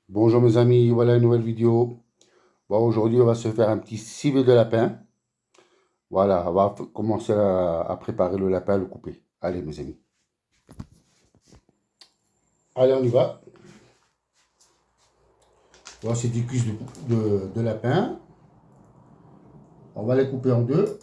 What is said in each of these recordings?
Bonjour mes amis, voilà une nouvelle vidéo. Bon, aujourd'hui, on va se faire un petit civet de lapin. Voilà, on va commencer à préparer le lapin, à le couper. Allez mes amis. Allez, on y va. Voilà, c'est des cuisses de lapin. On va les couper en deux.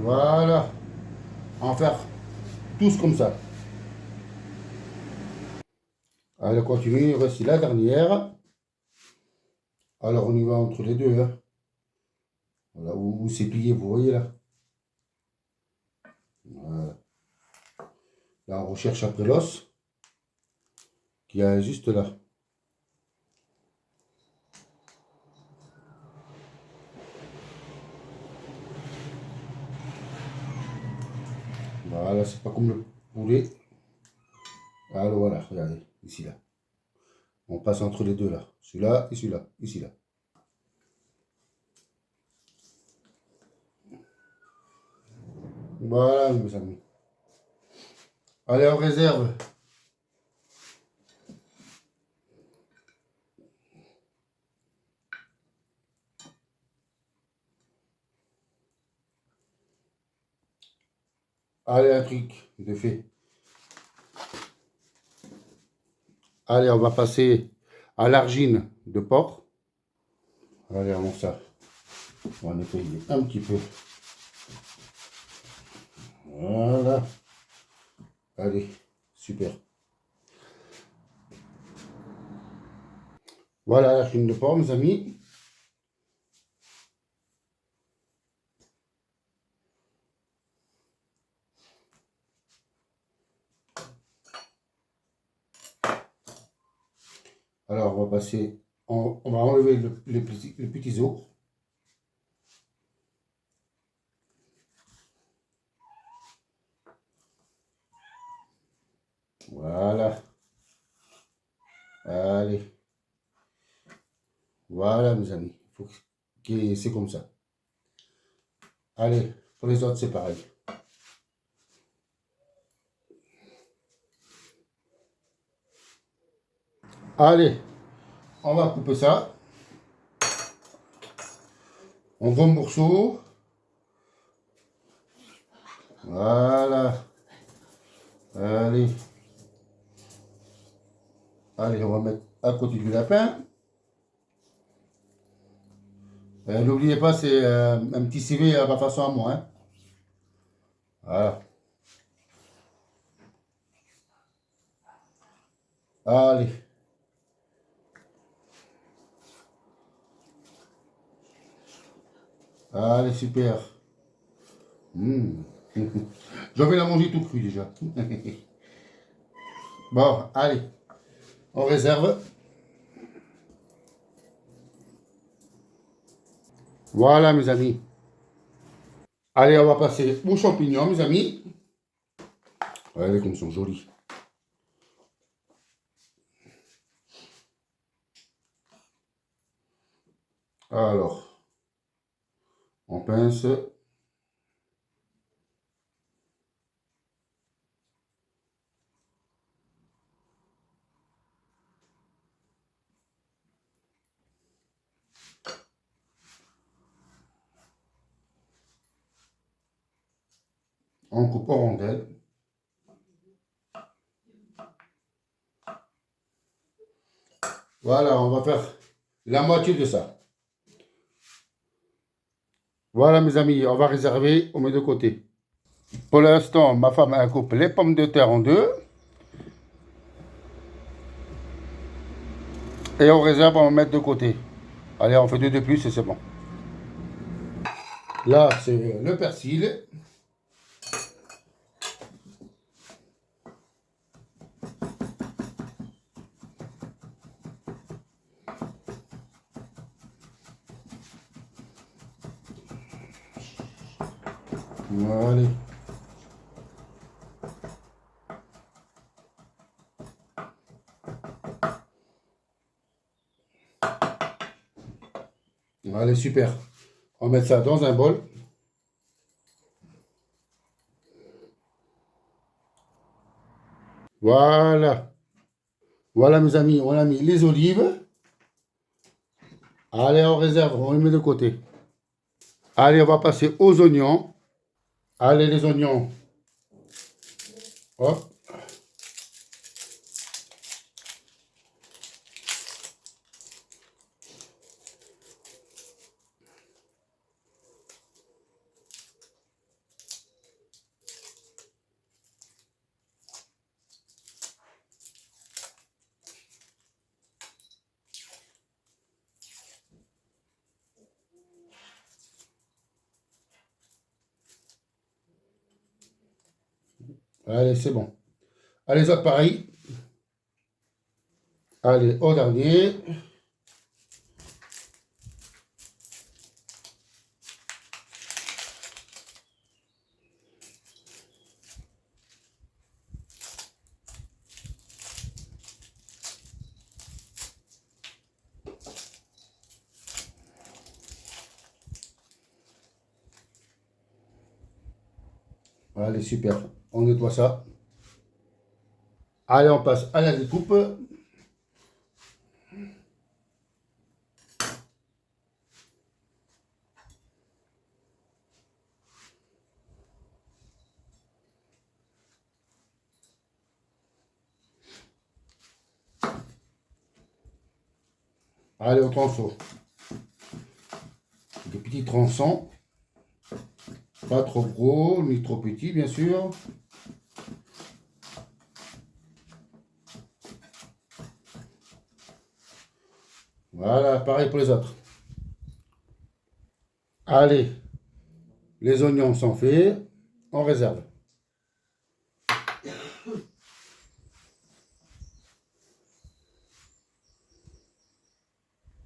Voilà. On va faire tous comme ça. Allez, continue. Voici la dernière. Alors, on y va entre les deux, hein. Voilà, où c'est plié, vous voyez là. Voilà. Là, on recherche après l'os qui est juste là. Voilà, c'est pas comme le poulet. Alors voilà, regardez, ici là. On passe entre les deux là. Celui-là et celui-là. Ici là. Voilà mes amis. Allez, en réserve. Allez, un truc de fait. Allez, on va passer à l'argile de porc. Allez, on ça. On va nettoyer un petit peu. Voilà. Allez, super. Voilà l'argile de porc, mes amis. Alors, on va passer, on va enlever les petits os. Voilà. Allez. Voilà, mes amis. Faut que c'est comme ça. Allez, pour les autres, c'est pareil. Allez, on va couper ça en gros morceaux. Voilà. Allez. Allez, on va mettre à côté du lapin. N'oubliez pas, c'est un petit civet à ma façon à moi, hein. Voilà. Allez. Allez, super. Mmh. Je vais la manger tout cru déjà. Bon, allez. On réserve. Voilà, mes amis. Allez, on va passer aux champignons, mes amis. Regardez comme ils sont jolis. Alors, on pince. On coupe en rondelles. Voilà, on va faire la moitié de ça. Voilà, mes amis, on va réserver, on met de côté. Pour l'instant, ma femme a coupé les pommes de terre en deux. Et on réserve, on va mettre de côté. Allez, on fait deux de plus et c'est bon. Là, c'est le persil. Allez. Allez, super. On va mettre ça dans un bol. Voilà. Voilà mes amis, on a mis les olives. Allez, on réserve, on les met de côté. Allez, on va passer aux oignons. Allez, les oignons. Hop. Allez, c'est bon. Allez, les autres, pareil. Allez, au dernier. Allez, super. On nettoie ça. Allez, on passe à la découpe. Allez, au tronçon. Des petits tronçons. Pas trop gros, ni trop petits, bien sûr. Voilà, pareil pour les autres. Allez, les oignons sont faits. On réserve.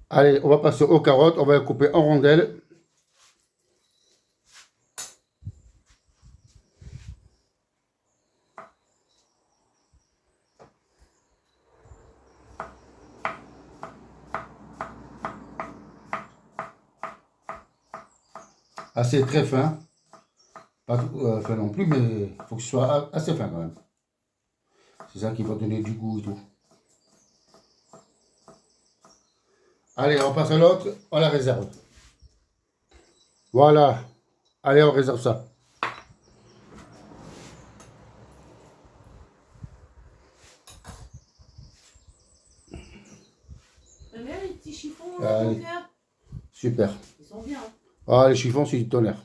Allez, on va passer aux carottes. On va les couper en rondelles. Assez très fin. Pas tout fin non plus, mais il faut que ce soit assez fin quand même. C'est ça qui va donner du goût et tout. Allez, on passe à l'autre. On la réserve. Voilà. Allez, on réserve ça. T'aimes bien les petits chiffons, Allez. mon cœur? Super. Ils sont bien. Ah, les chiffons, c'est du tonnerre.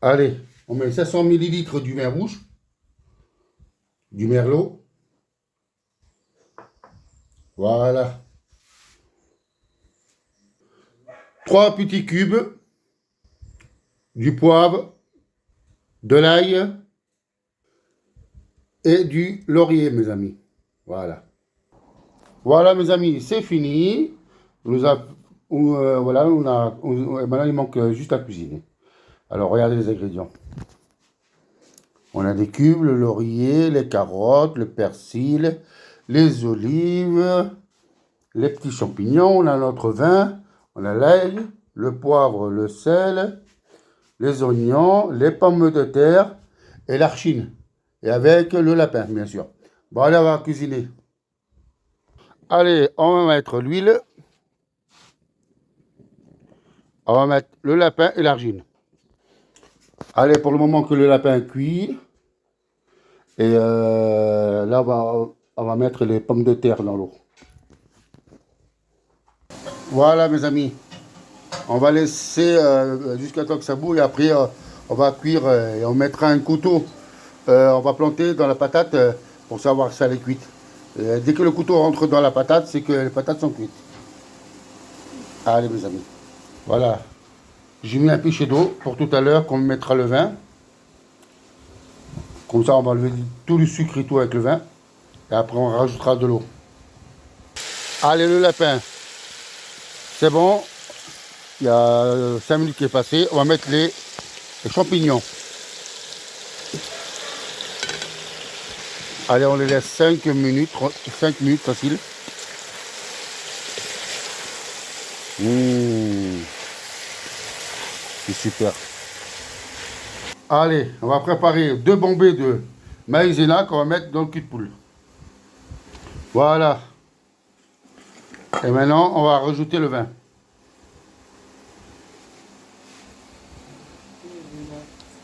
Allez, on met 500 ml du vin rouge, du merlot. Voilà. 3 petits cubes, du poivre, de l'ail et du laurier, mes amis. Voilà. Voilà, mes amis, c'est fini. Voilà, maintenant, il manque juste à cuisiner. Alors, regardez les ingrédients. On a des cubes, le laurier, les carottes, le persil, les olives, les petits champignons, on a notre vin, on a l'ail, le poivre, le sel, les oignons, les pommes de terre et l'archine. Et avec le lapin, bien sûr. Bon, allez, on va cuisiner. Allez, on va mettre l'huile. On va mettre le lapin et l'argile. Allez, pour le moment que le lapin cuit. Et là, on va mettre les pommes de terre dans l'eau. Voilà, mes amis. On va laisser jusqu'à temps que ça bouille. Après, on va cuire et on mettra un couteau. On va planter dans la patate pour savoir si elle est cuite. Dès que le couteau rentre dans la patate, c'est que les patates sont cuites. Allez, mes amis. Voilà. J'ai mis un pichet d'eau pour tout à l'heure qu'on mettra le vin. Comme ça, on va enlever tout le sucre et tout avec le vin. Et après, on rajoutera de l'eau. Allez, le lapin. C'est bon. Il y a 5 minutes qui est passé. On va mettre les champignons. Allez, on les laisse 5 minutes facile. C'est super. Allez, on va préparer 2 bombées de maïzena qu'on va mettre dans le cul de poule. Voilà. Et maintenant, on va rajouter le vin.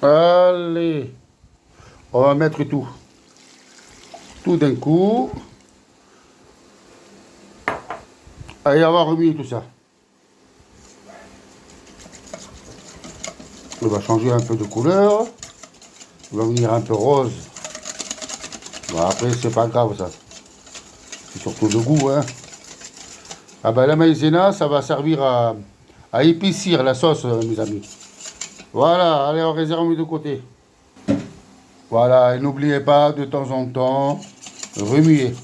Allez. On va mettre tout. Tout d'un coup. Allez, on va remuer tout ça. On va changer un peu de couleur. On va venir un peu rose. Bon, après, c'est pas grave ça. C'est surtout de goût, hein. Ah ben la maïzena, ça va servir à épaissir la sauce, mes amis. Voilà, allez, on réserve de côté. Voilà, et n'oubliez pas de temps en temps, remuer.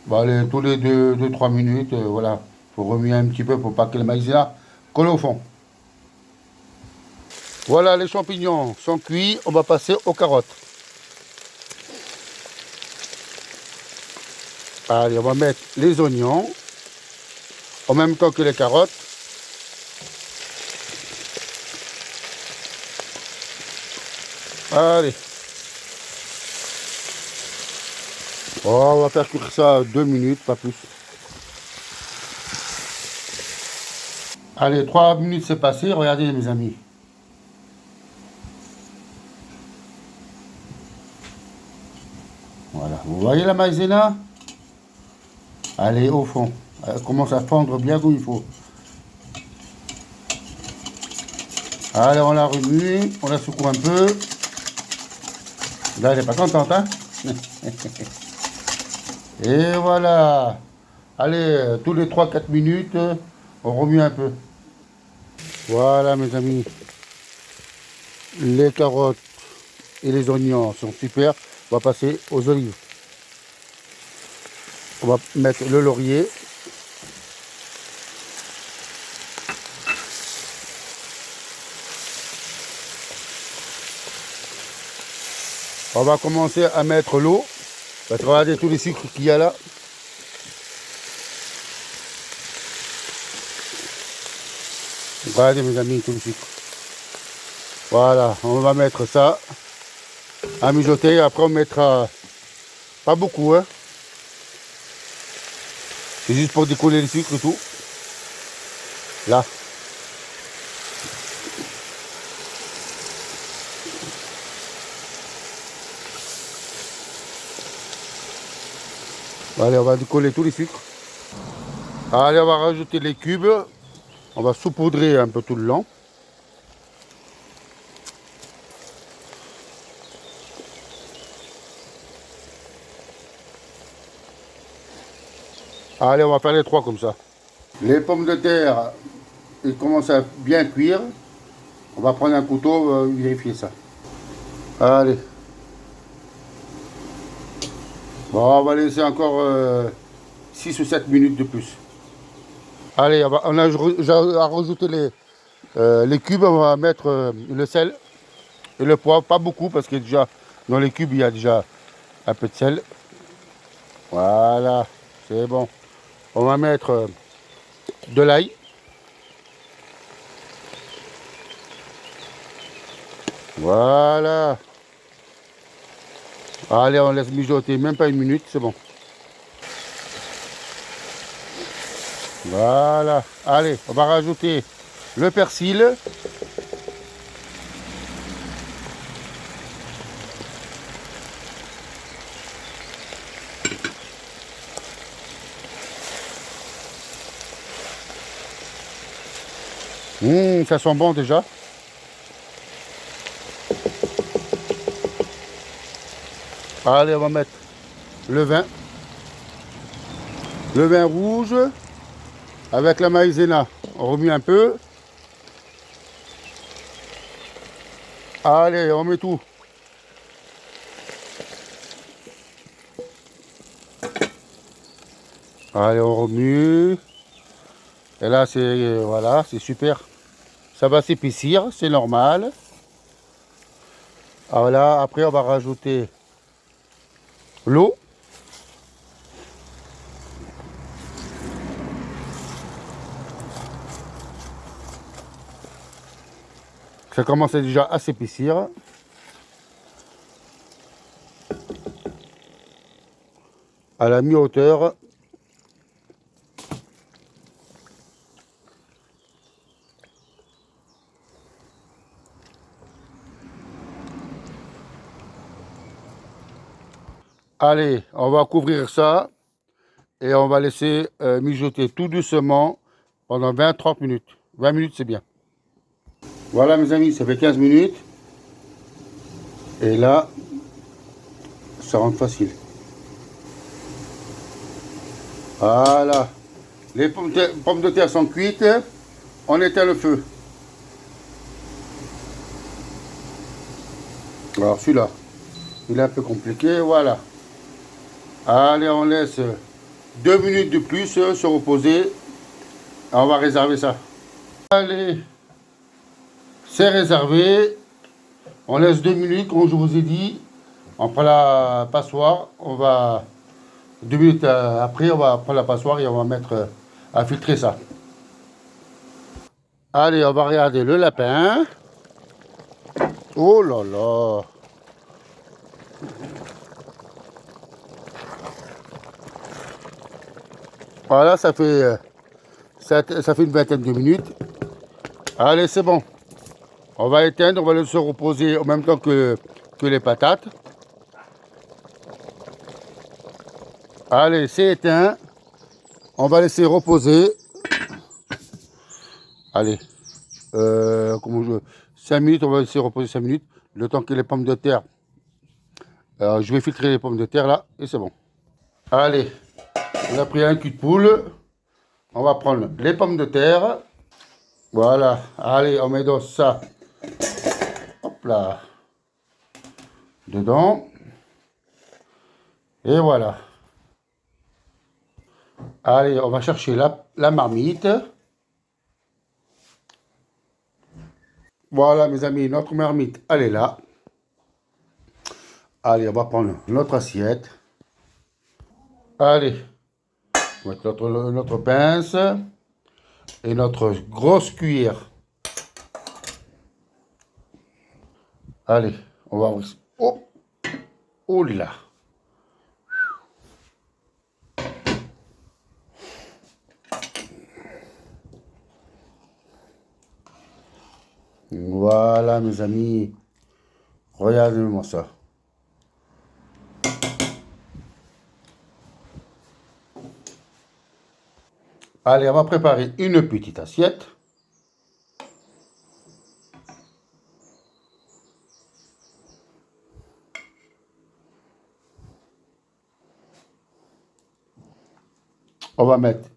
Bon, allez, tous les 2-3 minutes, voilà. Faut remuer un petit peu pour pas que le maïzena colle au fond. Voilà, les champignons sont cuits, on va passer aux carottes. Allez, on va mettre les oignons en même temps que les carottes. Allez. Oh, on va faire cuire ça 2 minutes, pas plus. Allez, 3 minutes c'est passé, regardez mes amis. Voilà, vous voyez la maïzena? Allez, au fond. Elle commence à fondre bien comme il faut. Allez, on la remue, on la secoue un peu. Là, elle n'est pas contente, hein? Et voilà. Allez, tous les 3-4 minutes, on remue un peu. Voilà, mes amis. Les carottes et les oignons sont super. On va passer aux olives. On va mettre le laurier. On va commencer à mettre l'eau. Parce que regardez tous les sucres qu'il y a là. Regardez mes amis, tous les sucres. Voilà, on va mettre ça à mijoter. Après on mettra pas beaucoup, hein. C'est juste pour décoller le sucre et tout. Là. Allez, on va décoller tous les sucres. Allez, on va rajouter les cubes. On va saupoudrer un peu tout le long. Allez, on va faire les 3 comme ça. Les pommes de terre, ils commencent à bien cuire. On va prendre un couteau, vérifier ça. Allez. Bon, on va laisser encore 6 ou 7 minutes de plus. Allez, on a rajouté les cubes. On va mettre le sel et le poivre. Pas beaucoup parce que déjà dans les cubes, il y a déjà un peu de sel. Voilà, c'est bon. On va mettre de l'ail. Voilà. Allez, on laisse mijoter, même pas 1 minute, c'est bon. Voilà. Allez, on va rajouter le persil. Ça sent bon déjà. Allez, on va mettre le vin. Le vin rouge avec la maïzena. On remue un peu. Allez, on met tout. Allez, on remue. Et là, c'est voilà, c'est super. Ça va s'épaissir, c'est normal. Alors là, après, on va rajouter l'eau. Ça commence déjà à s'épaissir. À la mi-hauteur. Allez, on va couvrir ça et on va laisser mijoter tout doucement pendant 20-30 minutes. 20 minutes, c'est bien. Voilà, mes amis, ça fait 15 minutes. Et là, ça rentre facile. Voilà. Les pommes de terre sont cuites. On éteint le feu. Alors, celui-là, il est un peu compliqué. Voilà. Allez, on laisse 2 minutes de plus se reposer. On va réserver ça. Allez, c'est réservé. On laisse 2 minutes, comme je vous ai dit. On prend la passoire. On va 2 minutes après, on va prendre la passoire et on va mettre à filtrer ça. Allez, on va regarder le lapin. Oh là là. Voilà, ça fait une vingtaine de minutes. Allez, c'est bon. On va éteindre, on va laisser reposer en même temps que les patates. Allez, c'est éteint. On va laisser reposer. Allez, 5 minutes, on va laisser reposer 5 minutes. Le temps que les pommes de terre. Je vais filtrer les pommes de terre là et c'est bon. Allez, on a pris un cul de poule. On va prendre les pommes de terre. Voilà, allez, on met dans ça. Hop là. Dedans. Et voilà. Allez, on va chercher la marmite. Voilà, mes amis, notre marmite, elle est là. Allez, on va prendre notre assiette. Allez, on va mettre notre pince et notre grosse cuillère. Allez, on va... Oh, oh là. Voilà, mes amis. Regardez-moi ça. Allez, on va préparer une petite assiette. On va mettre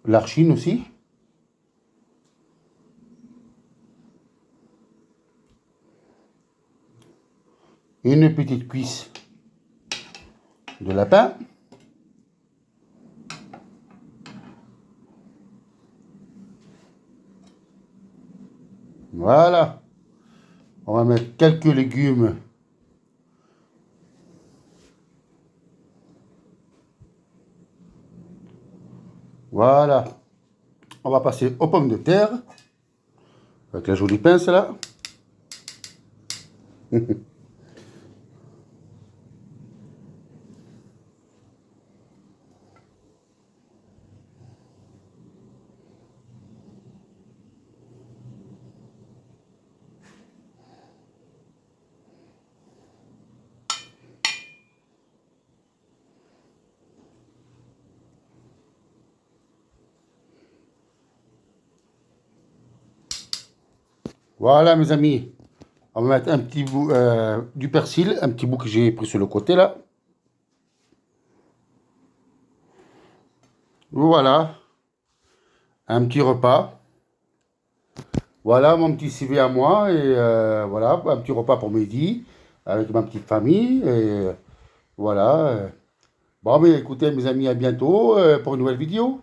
l'archine aussi. Une petite cuisse de lapin. Voilà. On va mettre quelques légumes. Voilà. On va passer aux pommes de terre. Avec la jolie pince là. Voilà, mes amis. On va mettre un petit bout du persil, un petit bout que j'ai pris sur le côté là. Voilà. Un petit repas. Voilà mon petit CV à moi et voilà, un petit repas pour midi avec ma petite famille et voilà. Bon, mais écoutez mes amis, à bientôt pour une nouvelle vidéo.